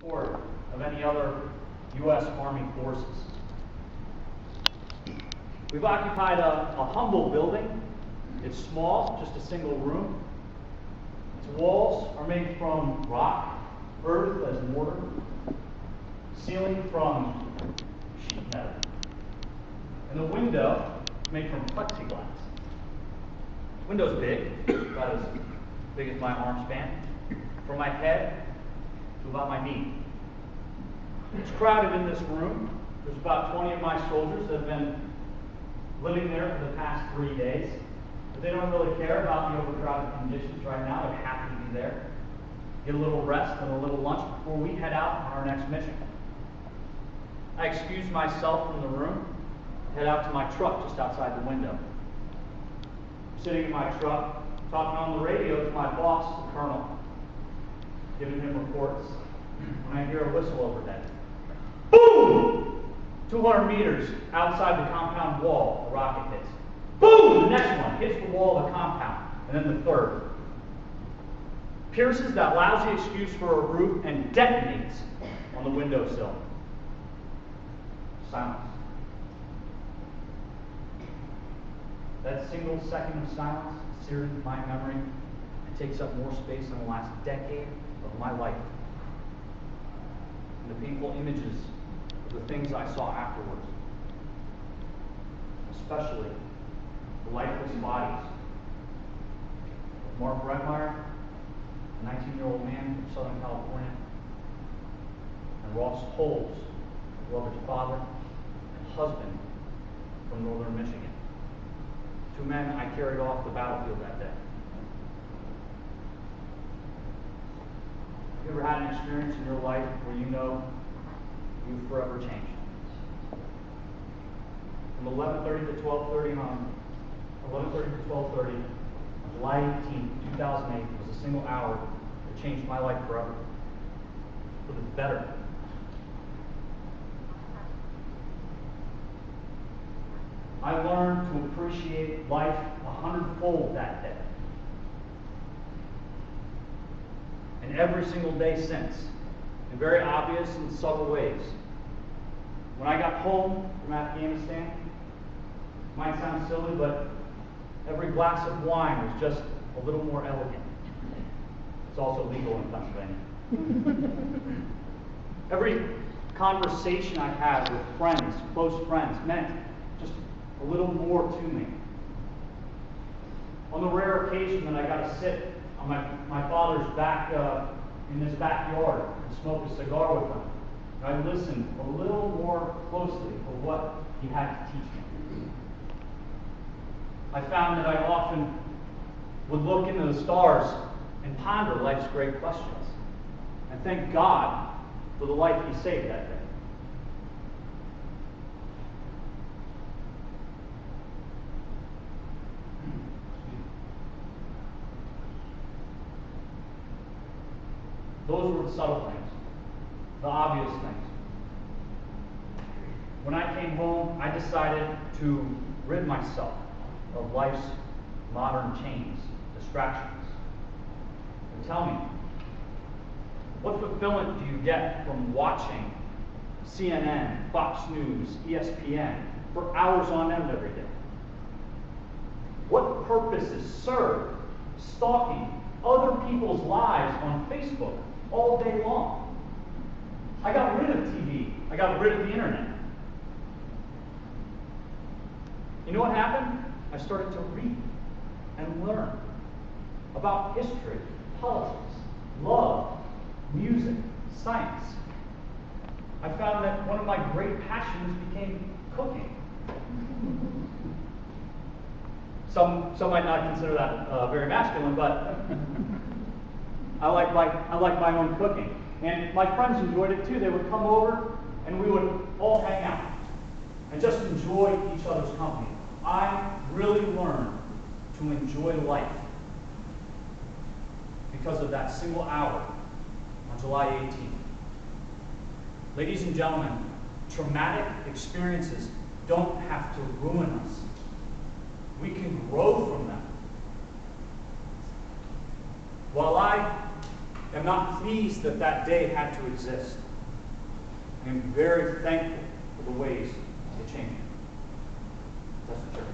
support of any other U.S. Army forces. We've occupied a humble building. It's small, just a single room. Its walls are made from rock, earth as mortar, ceiling from sheet metal, and the window made from plexiglass. Window's big, about as big as my arm span, from my head to about my knee. It's crowded in this room. There's about 20 of my soldiers that have been living there for the past 3 days. But they don't really care about the overcrowded conditions right now. They're happy to be there. Get a little rest and a little lunch before we head out on our next mission. I excuse myself from the room, head out to my truck just outside the window. Sitting in my truck, talking on the radio to my boss, the colonel, giving him reports, when I hear a whistle overhead. Boom! 200 meters outside the compound wall, a rocket hits. Boom! The next one hits the wall of the compound, and then the third. Pierces that lousy excuse for a roof and detonates on the windowsill. Silence. That single second of silence seared into my memory and takes up more space than the last decade of my life. And the painful images of the things I saw afterwards, especially the lifeless bodies of Mark Redmeyer, a 19-year-old man from Southern California, and Ross Holes, Robert's father and husband from Northern Michigan. 2 men I carried off the battlefield that day. Have you ever had an experience in your life where you know you've forever changed? From 11:30 to 12:30 on 12:30, July 18, 2008 was a single hour that changed my life forever, for the better. I learned to appreciate life 100-fold that day. And every single day since, in very obvious and subtle ways. When I got home from Afghanistan, it might sound silly, but every glass of wine was just a little more elegant. It's also legal in Pennsylvania. Every conversation I had with friends, close friends, meant just a little more to me. On the rare occasion that I got to sit on my father's back in his backyard and smoke a cigar with him, I listened a little more closely to what he had to teach me. I found that I often would look into the stars and ponder life's great questions, and thank God for the life He saved that day. Those were the subtle things, the obvious things. When I came home, I decided to rid myself of life's modern chains, distractions. And tell me, what fulfillment do you get from watching CNN, Fox News, ESPN for hours on end every day? What purpose is served stalking other people's lives on Facebook all day long? I got rid of TV. I got rid of the internet. You know what happened? I started to read and learn about history, politics, love, music, science. I found that one of my great passions became cooking. Some might not consider that very masculine, but I like my own cooking. And my friends enjoyed it too. They would come over and we would all hang out and just enjoy each other's company. I really learned to enjoy life because of that single hour on July 18th. Ladies and gentlemen, traumatic experiences don't have to ruin us. We can grow from them. While I am not pleased that that day had to exist. I am very thankful for the ways it changed. That's the church.